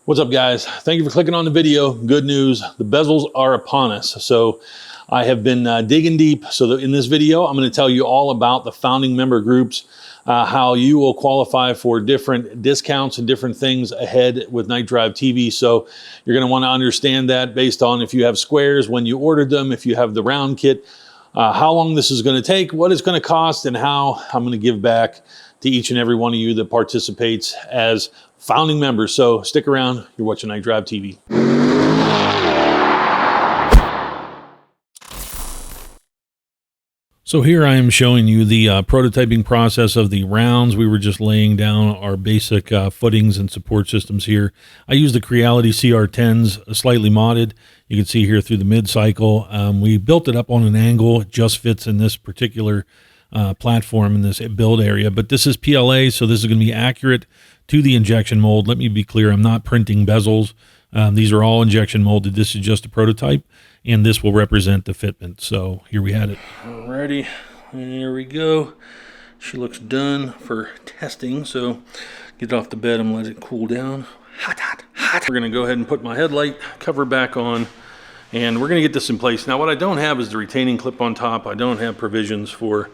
What's up, guys? Thank you for clicking on the video. Good news, the bezels are upon us. So I have been digging deep. So in this video, I'm going to tell you all about the founding member groups, how you will qualify for different discounts and different things ahead with KnightDriveTV. So you're going to want to understand that based on if you have squares, when you ordered them, if you have the round kit, how long this is going to take, what it's going to cost, and how I'm going to give back to each and every one of you that participates as founding members. So stick around. You're watching KnightDriveTV. So here I am showing you the prototyping process of the rounds. We were just laying down our basic footings and support systems here. I used the Creality CR10s, slightly modded. You can see here through the mid-cycle. We built it up on an angle. It just fits in this particular platform in this build area. But this is PLA, so this is going to be accurate to the injection mold. Let me be clear, I'm not printing bezels. These are all injection molded. This is just a prototype, and this will represent the fitment. So here we had it. Alrighty, there we go. She looks done for testing. So get it off the bed and let it cool down. Hot, hot, hot. We're gonna go ahead and put my headlight cover back on, and we're gonna get this in place. Now what I don't have is the retaining clip on top. I don't have provisions for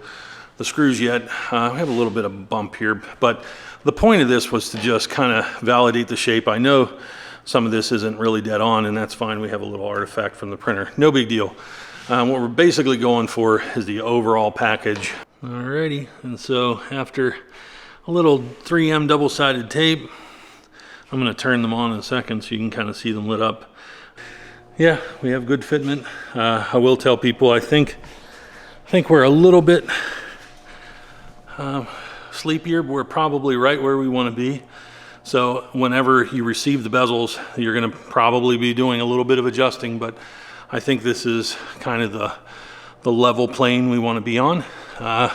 the screws yet. I have a little bit of bump here, but the point of this was to just kind of validate the shape. I know some of this isn't really dead on, and that's fine. We have a little artifact from the printer. No big deal. What we're basically going for is the overall package. Alrighty, and so after a little 3M double-sided tape, I'm going to turn them on in a second so you can kind of see them lit up. Yeah, we have good fitment. I will tell people I think we're a little bit sleepier, but we're probably right where we want to be. So whenever you receive the bezels, you're going to probably be doing a little bit of adjusting, but I think this is kind of the level plane we want to be on. I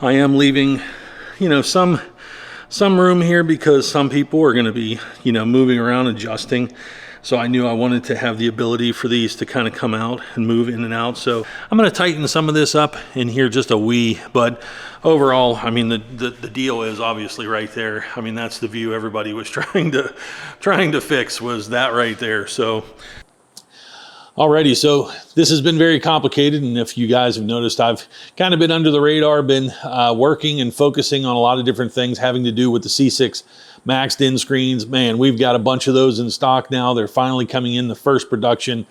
am leaving, some room here because some people are going to be, moving around, adjusting. So I knew I wanted to have the ability for these to kind of come out and move in and out. So I'm going to tighten some of this up in here just a wee, but overall, I mean, the deal is obviously right there. I mean, that's the view everybody was trying to fix, was that right there. So alrighty, so this has been very complicated, and if you guys have noticed, I've kind of been under the radar, been working and focusing on a lot of different things having to do with the C6 MaxDins screens. Man, we've got a bunch of those in stock now. They're finally coming in the first production.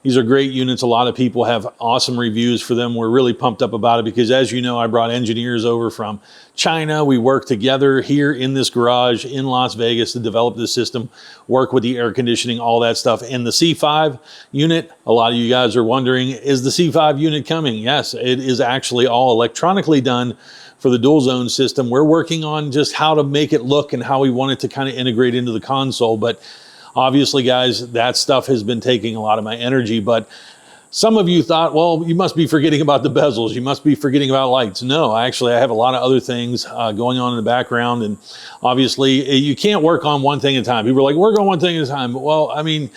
These are great units. A lot of people have awesome reviews for them. We're really pumped up about it because, as you know, I brought engineers over from China. We work together here in this garage in Las Vegas to develop this system, work with the air conditioning, all that stuff. And the C5 unit, a lot of you guys are wondering, is the C5 unit coming? Yes, it is actually all electronically done for the dual zone system. We're working on just how to make it look and how we want it to kind of integrate into the console. But obviously, guys, that stuff has been taking a lot of my energy. But some of you thought, well, you must be forgetting about the bezels. You must be forgetting about lights. No, actually, I have a lot of other things going on in the background. And obviously, you can't work on one thing at a time. People are like, work on one thing at a time. Well, I mean,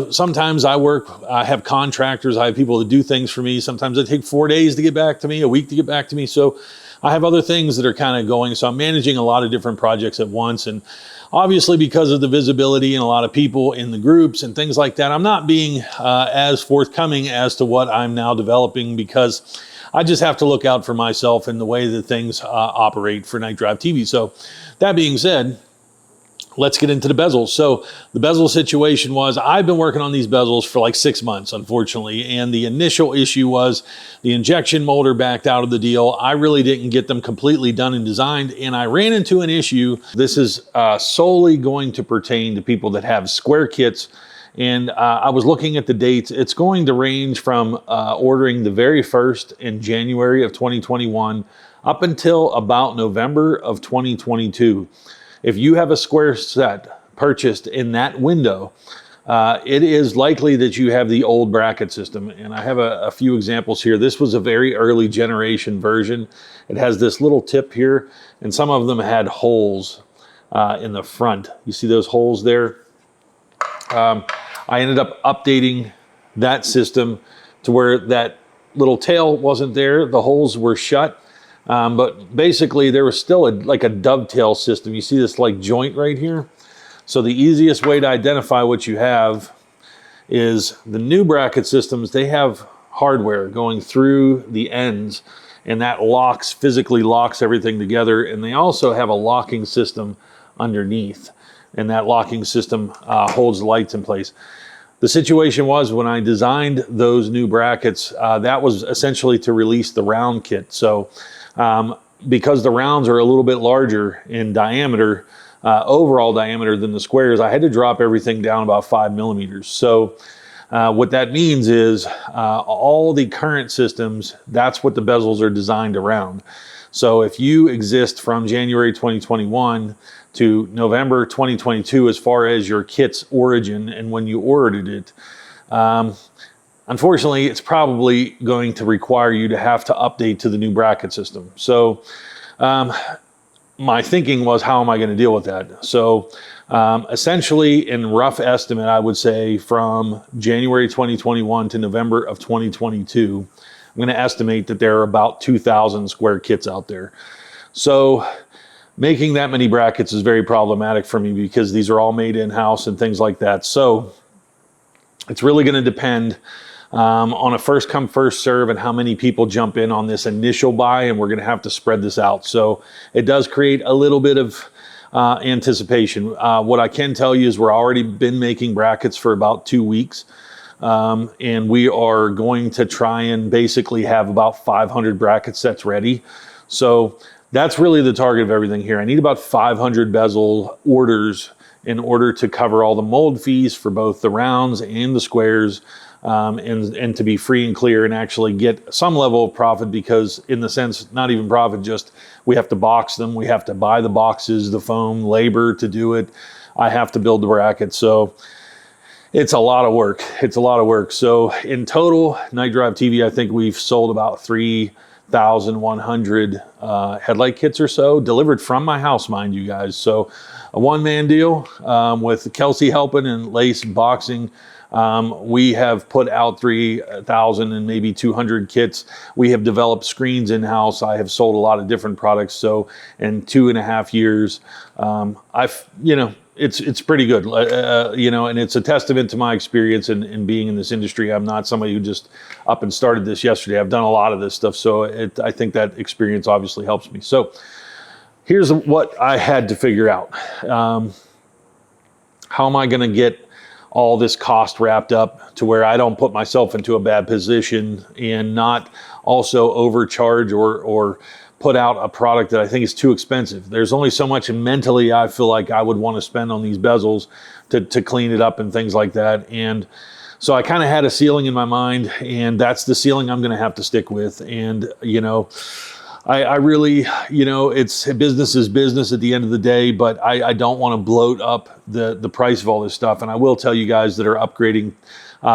sometimes I have contractors. I have people that do things for me. Sometimes it takes 4 days to get back to me, a week to get back to me. So I have other things that are kind of going. So I'm managing a lot of different projects at once. And obviously, because of the visibility and a lot of people in the groups and things like that, I'm not being as forthcoming as to what I'm now developing, because I just have to look out for myself and the way that things operate for KnightDriveTV. So that being said, let's get into the bezels. So the bezel situation was, I've been working on these bezels for like 6 months, unfortunately. And the initial issue was the injection molder backed out of the deal. I really didn't get them completely done and designed. And I ran into an issue. This is solely going to pertain to people that have square kits. And I was looking at the dates. It's going to range from ordering the very first in January of 2021 up until about November of 2022. If you have a square set purchased in that window, it is likely that you have the old bracket system. And I have a few examples here. This was a very early generation version. It has this little tip here, and some of them had holes in the front. You see those holes there? I ended up updating that system to where that little tail wasn't there. The holes were shut. But basically there was still like a dovetail system. You see this like joint right here? So the easiest way to identify what you have is the new bracket systems. They have hardware going through the ends, and that physically locks everything together. And they also have a locking system underneath, and that locking system holds the lights in place. The situation was when I designed those new brackets, that was essentially to release the round kit. So because the rounds are a little bit larger in diameter, overall diameter than the squares, I had to drop everything down about 5 millimeters. So what that means is all the current systems, that's what the bezels are designed around. So if you exist from January 2021 to November 2022 as far as your kit's origin and when you ordered it, unfortunately, it's probably going to require you to have to update to the new bracket system. So my thinking was, how am I going to deal with that? So essentially, in rough estimate, I would say from January 2021 to November of 2022, I'm going to estimate that there are about 2,000 square kits out there. So making that many brackets is very problematic for me because these are all made in-house and things like that. So it's really going to depend on a first come first serve and how many people jump in on this initial buy, and we're going to have to spread this out. So it does create a little bit of anticipation. What I can tell you is we're already been making brackets for about 2 weeks, and we are going to try and basically have about 500 bracket sets ready. So that's really the target of everything here. I need about 500 bezel orders in order to cover all the mold fees for both the rounds and the squares, and to be free and clear and actually get some level of profit, because in the sense, not even profit, just we have to box them, we have to buy the boxes, the foam, labor to do it. I have to build the bracket. So it's a lot of work. It's a lot of work. So in total, KnightDriveTV, I think we've sold about 3,100 headlight kits or so, delivered from my house, mind you guys. So a one-man deal with Kelsey helping and Lace boxing. We have put out 3,000 and maybe 200 kits. We have developed screens in-house. I have sold a lot of different products. So in 2.5 years, it's pretty good, and it's a testament to my experience in being in this industry. I'm not somebody who just up and started this yesterday. I've done a lot of this stuff. So I think that experience obviously helps me. So here's what I had to figure out. How am I going to get all this cost wrapped up to where I don't put myself into a bad position and not also overcharge or put out a product that I think is too expensive? There's only so much mentally I feel like I would want to spend on these bezels to clean it up and things like that. And so I kind of had a ceiling in my mind, and that's the ceiling I'm going to have to stick with. And, I really, it's business is business at the end of the day, but I don't want to bloat up the price of all this stuff. And I will tell you guys that are upgrading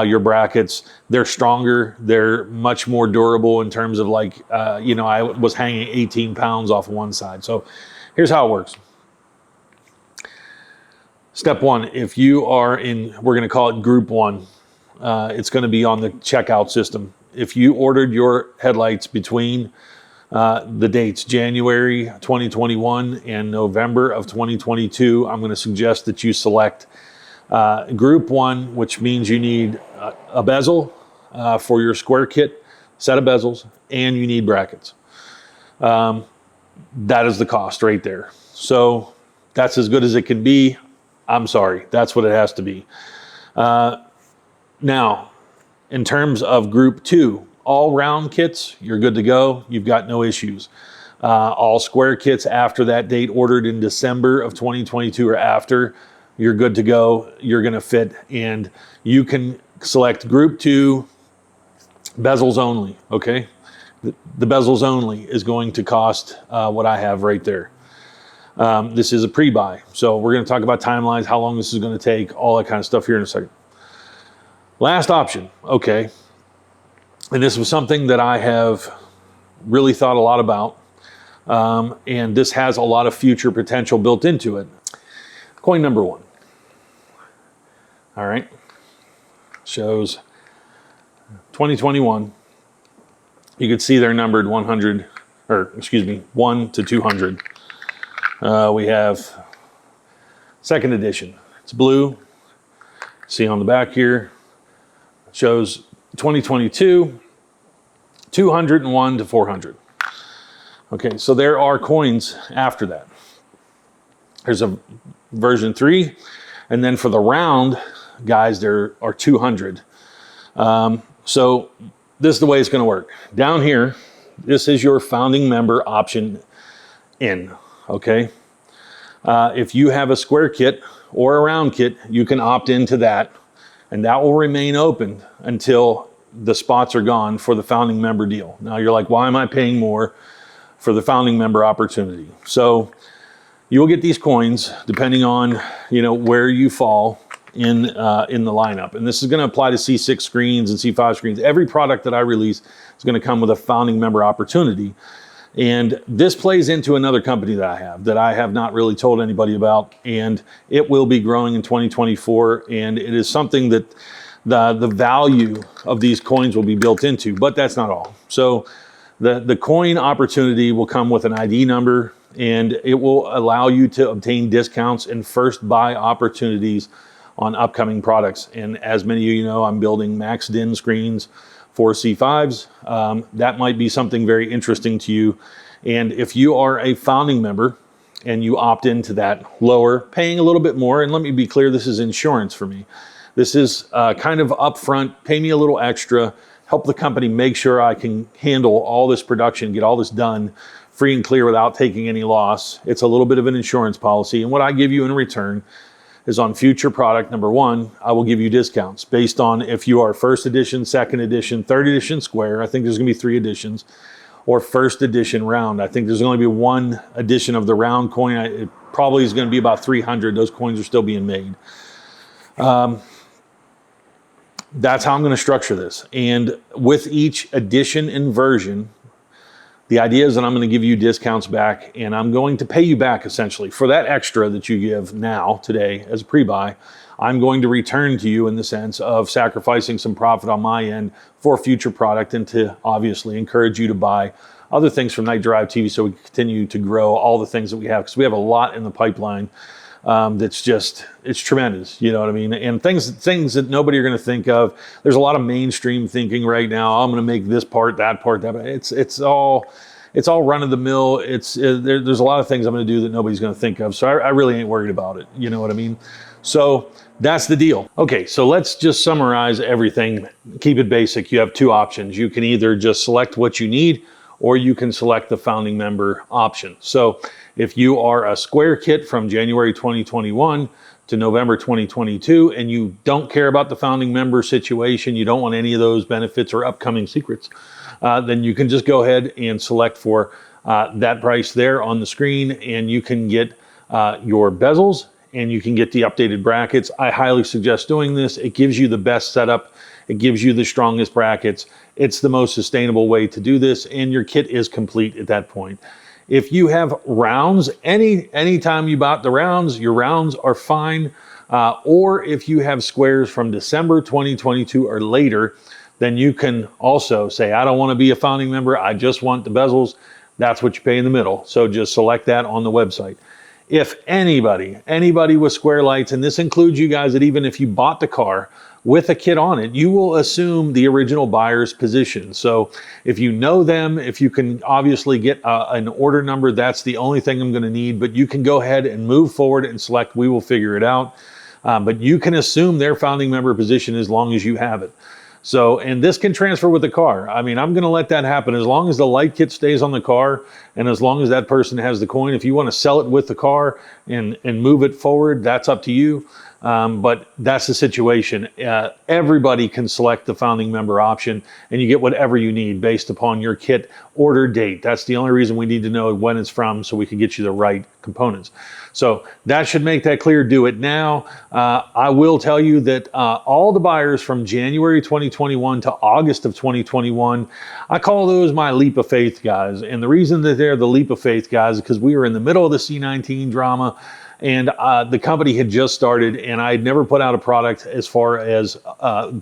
your brackets, they're stronger, they're much more durable in terms of I was hanging 18 pounds off one side. So here's how it works. Step one, if you are we're going to call it group one, it's going to be on the checkout system. If you ordered your headlights between the dates January 2021 and November of 2022, I'm going to suggest that you select group one, which means you need a bezel for your square kit, set of bezels, and you need brackets. That is the cost right there. So that's as good as it can be. I'm sorry, that's what it has to be. Now, in terms of group two, all round kits, you're good to go. You've got no issues. All square kits after that date ordered in December of 2022 or after, you're good to go. You're going to fit, and you can select group two, bezels only, okay? The bezels only is going to cost what I have right there. This is a pre-buy. So we're going to talk about timelines, how long this is going to take, all that kind of stuff here in a second. Last option, okay? And this was something that I have really thought a lot about. And this has a lot of future potential built into it. Coin number one. All right. Shows 2021. You can see they're numbered 1 to 200. We have second edition. It's blue. See on the back here, it shows 2022, 201 to 400. Okay, so there are coins after that. There's a version 3, and then for the round guys, there are 200. So this is the way it's going to work. Down here, this is your founding member option in, okay? If you have a square kit or a round kit, you can opt into that, and that will remain open until the spots are gone for the founding member deal. Now you're like, why am I paying more for the founding member opportunity? So you will get these coins depending on, you know, where you fall in the lineup. And this is going to apply to C6 screens and C5 screens. Every product that I release is going to come with a founding member opportunity. And this plays into another company that I have not really told anybody about, and it will be growing in 2024. And it is something that the value of these coins will be built into, but that's not all. So the coin opportunity will come with an ID number, and it will allow you to obtain discounts and first buy opportunities on upcoming products. And as many of you know, I'm building MaxDins screens for C5s. That might be something very interesting to you. And if you are a founding member and you opt into that lower, paying a little bit more, and let me be clear, this is insurance for me. This is kind of upfront, pay me a little extra, help the company make sure I can handle all this production, get all this done free and clear without taking any loss. It's a little bit of an insurance policy. And what I give you in return is on future product, number one, I will give you discounts based on if you are first edition, second edition, third edition square. I think there's gonna be 3 editions, or first edition round. I think there's only be 1 edition of the round coin. It probably is gonna be about 300. Those coins are still being made. That's how I'm gonna structure this. And with each edition and version, the idea is that I'm going to give you discounts back, and I'm going to pay you back essentially for that extra that you give now today as a pre-buy. I'm going to return to you in the sense of sacrificing some profit on my end for future product, and to obviously encourage you to buy other things from KnightDriveTV so we can continue to grow all the things that we have, because we have a lot in the pipeline. That's just, it's tremendous, you know what I mean? And things that nobody are going to think of. There's a lot of mainstream thinking right now. I'm going to make this part, that part, that part. It's all run of the mill. There's a lot of things I'm going to do that nobody's going to think of. So I really ain't worried about it. You know what I mean? So that's the deal. Okay, so let's just summarize everything. Keep it basic. You have 2 options. You can either just select what you need, or you can select the founding member option. So if you are a square kit from January 2021 to November 2022, and you don't care about the founding member situation, you don't want any of those benefits or upcoming secrets, then you can just go ahead and select for that price there on the screen, and you can get your bezels, and you can get the updated brackets. I highly suggest doing this. It gives you the best setup. It gives you the strongest brackets. It's the most sustainable way to do this, and your kit is complete at that point. If you have rounds, anytime you bought the rounds, your rounds are fine. Or if you have squares from December 2022 or later, then you can also say, I don't want to be a founding member, I just want the bezels. That's what you pay in the middle. So just select that on the website. If anybody with square lights, and this includes you guys, that even if you bought the car with a kit on it, you will assume the original buyer's position. So if you know them, if you can obviously get an order number, that's the only thing I'm going to need, but you can go ahead and move forward and select, we will figure it out. But you can assume their founding member position as long as you have it. So, and this can transfer with the car. I mean, I'm going to let that happen as long as the light kit stays on the car, and as long as that person has the coin. If you want to sell it with the car and move it forward, that's up to you. But that's the situation. Everybody can select the founding member option, and you get whatever you need based upon your kit order date. That's the only reason we need to know when it's from, so we can get you the right components. So that should make that clear. Do it now. I will tell you that all the buyers from January 2021 to August of 2021, I call those my leap of faith guys. And the reason that they're the leap of faith guys is because we were in the middle of the C19 drama. and the company had just started, and I had never put out a product as far as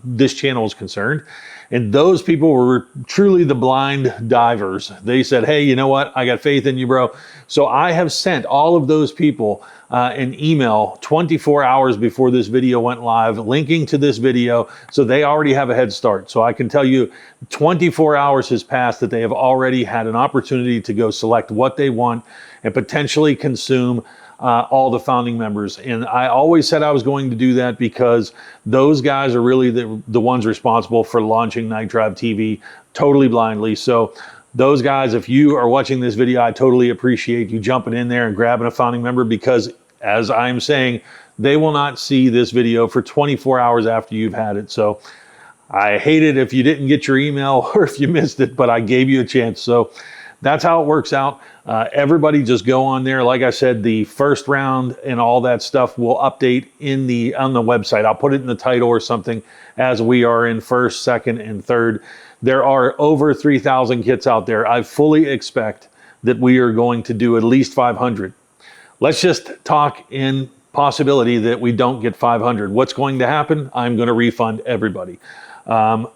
this channel is concerned. And those people were truly the blind divers. They said, hey, you know what? I got faith in you, bro. So I have sent all of those people an email 24 hours before this video went live, linking to this video. So they already have a head start. So I can tell you 24 hours has passed that they have already had an opportunity to go select what they want and potentially consume all the founding members. And I always said I was going to do that because those guys are really the ones responsible for launching KnightDriveTV totally blindly. So those guys, if you are watching this video, I totally appreciate you jumping in there and grabbing a founding member, because as I'm saying, they will not see this video for 24 hours after you've had it. So I hate it if you didn't get your email or if you missed it, but I gave you a chance. So that's how it works out. Everybody just go on there. Like I said, the first round and all that stuff will update on the website. I'll put it in the title or something as we are in first, second, and third. There are over 3,000 kits out there. I fully expect that we are going to do at least 500. Let's just talk in possibility that we don't get 500. What's going to happen? I'm going to refund everybody.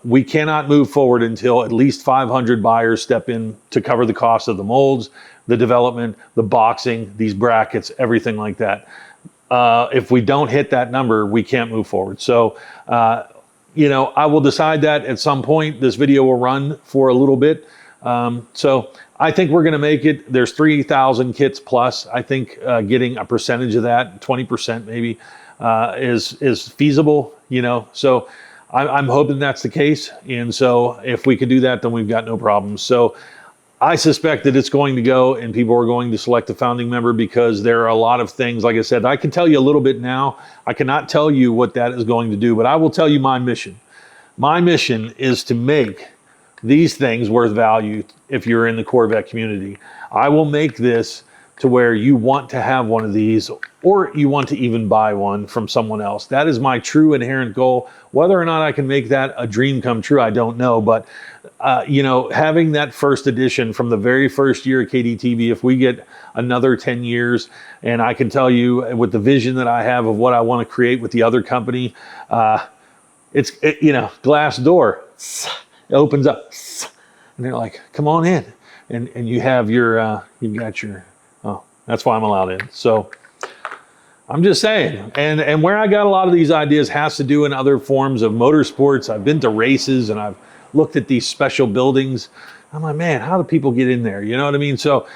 We cannot move forward until at least 500 buyers step in to cover the cost of the molds, the development, the boxing, these brackets, everything like that. If we don't hit that number, we can't move forward. So, you know, I will decide that at some point. This video will run for a little bit. So I think we're going to make it. There's 3,000 kits plus. I think getting a percentage of that, 20% maybe, is feasible, you know. So I'm hoping that's the case. And so if we could do that, then we've got no problems. So I suspect that it's going to go and people are going to select a founding member, because there are a lot of things. Like I said, I can tell you a little bit now. I cannot tell you what that is going to do, but I will tell you my mission. My mission is to make these things worth value if you're in the Corvette community. I will make this to where you want to have one of these, or you want to even buy one from someone else. That is my true inherent goal. Whether or not I can make that a dream come true, I don't know. But, you know, having that first edition from the very first year of KDTV, if we get another 10 years, and I can tell you with the vision that I have of what I want to create with the other company, you know, glass door, it opens up, and they're like, come on in. And you have your, you've got your, oh, that's why I'm allowed in. So I'm just saying, and where I got a lot of these ideas has to do in other forms of motorsports. I've been to races and I've looked at these special buildings. I'm like, man, how do people get in there? You know what I mean? So,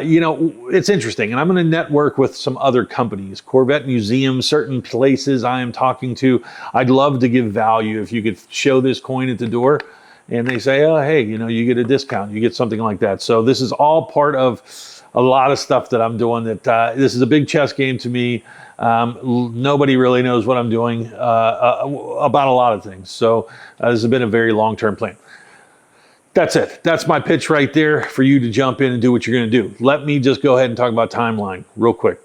you know, it's interesting. And I'm going to network with some other companies, Corvette museums, certain places I am talking to. I'd love to give value if you could show this coin at the door and they say, oh, hey, you know, you get a discount, you get something like that. So this is all part of a lot of stuff that I'm doing. That this is a big chess game to me. Nobody really knows what I'm doing about a lot of things. So this has been a very long-term plan. That's it. That's my pitch right there for you to jump in and do what you're going to do. Let me just go ahead and talk about timeline real quick.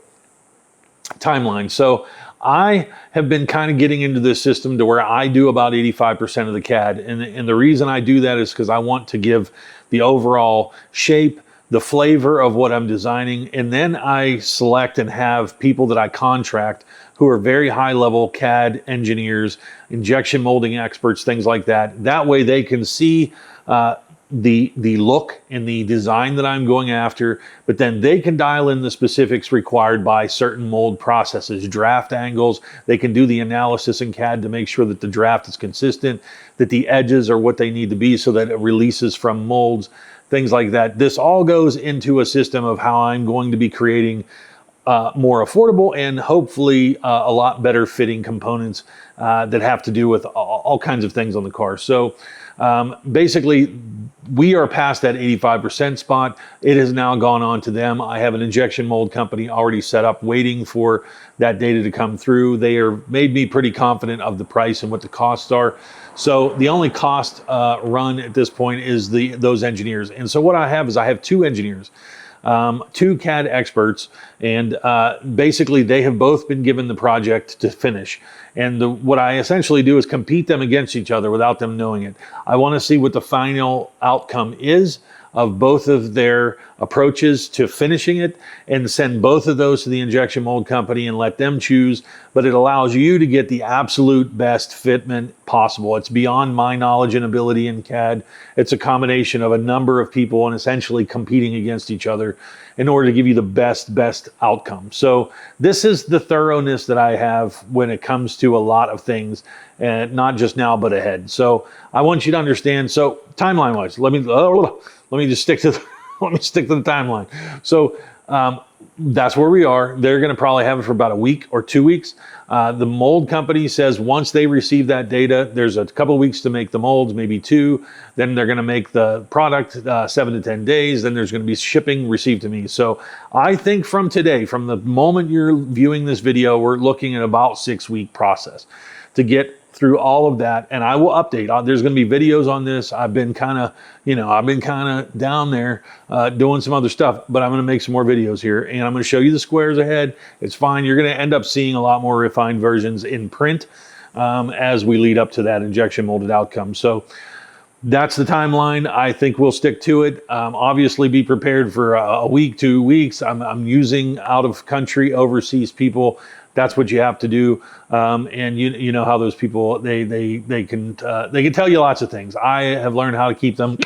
Timeline. So I have been kind of getting into this system to where I do about 85% of the CAD. And the reason I do that is because I want to give the overall shape, the flavor of what I'm designing. And then I select and have people that I contract who are very high level CAD engineers, injection molding experts, things like that. That way they can see the look and the design that I'm going after, but then they can dial in the specifics required by certain mold processes, draft angles. They can do the analysis in CAD to make sure that the draft is consistent, that the edges are what they need to be so that it releases from molds, things like that. This all goes into a system of how I'm going to be creating more affordable and hopefully a lot better fitting components that have to do with all kinds of things on the car. So basically, we are past that 85% spot. It has now gone on to them. I have an injection mold company already set up, waiting for that data to come through. They are made me pretty confident of the price and what the costs are. So the only cost run at this point is those engineers. And so what I have is I have two engineers. Two CAD experts, and basically they have both been given the project to finish. And what I essentially do is compete them against each other without them knowing it. I want to see what the final outcome is. of both of their approaches to finishing it and send both of those to the injection mold company and let them choose. But it allows you to get the absolute best fitment possible. It's beyond my knowledge and ability in CAD. It's a combination of a number of people and essentially competing against each other in order to give you the best outcome. So this is the thoroughness that I have when it comes to a lot of things, and not just now, but ahead. So I want you to understand. So timeline wise, let me just stick to let me stick to the timeline. So that's where we are. They're going to probably have it for about a week or 2 weeks. The mold company says once they receive that data, there's a couple of weeks to make the molds, maybe 2. Then they're going to make the product 7 to 10 days. Then there's going to be shipping received to me. So I think from today, from the moment you're viewing this video, we're looking at about 6-week process to get through all of that, and I will update. There's going to be videos on this. I've been kind of down there doing some other stuff, but I'm going to make some more videos here, and I'm going to show you the squares ahead. It's fine. You're going to end up seeing a lot more refined versions in print as we lead up to that injection molded outcome. So that's the timeline. I think we'll stick to it. Obviously, be prepared for a week, 2 weeks. I'm using out of country, overseas people. That's what you have to do, and you know how those people they can tell you lots of things. I have learned how to keep them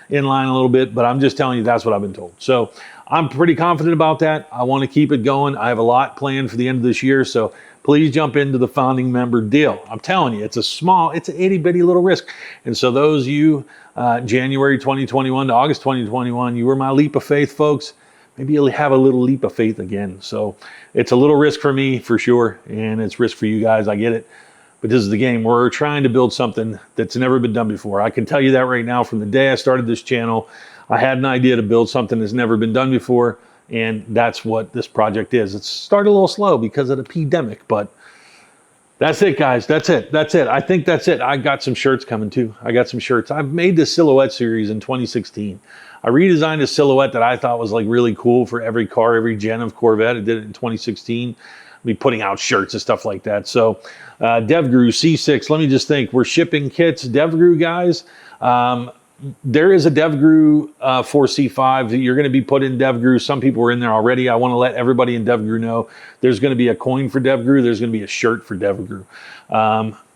in line a little bit, but I'm just telling you that's what I've been told. So I'm pretty confident about that. I want to keep it going. I have a lot planned for the end of this year, so please jump into the founding member deal. I'm telling you, it's an itty bitty little risk. And so those you January 2021 to August 2021, you were my leap of faith, folks. Maybe you'll have a little leap of faith again. So it's a little risk for me for sure, and it's risk for you guys. I get it, but this is the game. We're trying to build something that's never been done before. I can tell you that right now. From the day I started this channel, I had an idea to build something that's never been done before, and that's what this project is. It started a little slow because of the pandemic, but that's it, guys. That's it. I think that's it. I got some shirts coming too. I got some shirts. I've made this silhouette series in 2016. I redesigned a silhouette that I thought was like really cool for every car, every gen of Corvette. I did it in 2016. I'll be putting out shirts and stuff like that. So Devgru C6, let me just think. We're shipping kits. Devgru guys, there is a Devgru 4C5 that you're going to be put in Devgru. Some people are in there already. I want to let everybody in Devgru know there's going to be a coin for Devgru. There's going to be a shirt for Devgru.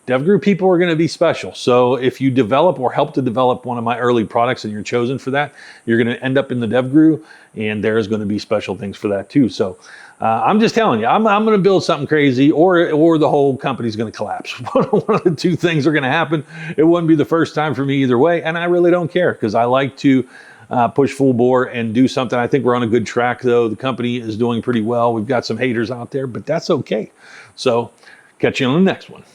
Devgru people are going to be special. So if you develop or help to develop one of my early products and you're chosen for that, you're going to end up in the Devgru, and there's going to be special things for that too. So I'm just telling you, I'm going to build something crazy, or the whole company's going to collapse. One of the two things are going to happen. It wouldn't be the first time for me either way, and I really don't care because I like to push full bore and do something. I think we're on a good track though. The company is doing pretty well. We've got some haters out there, but that's okay. So catch you on the next one.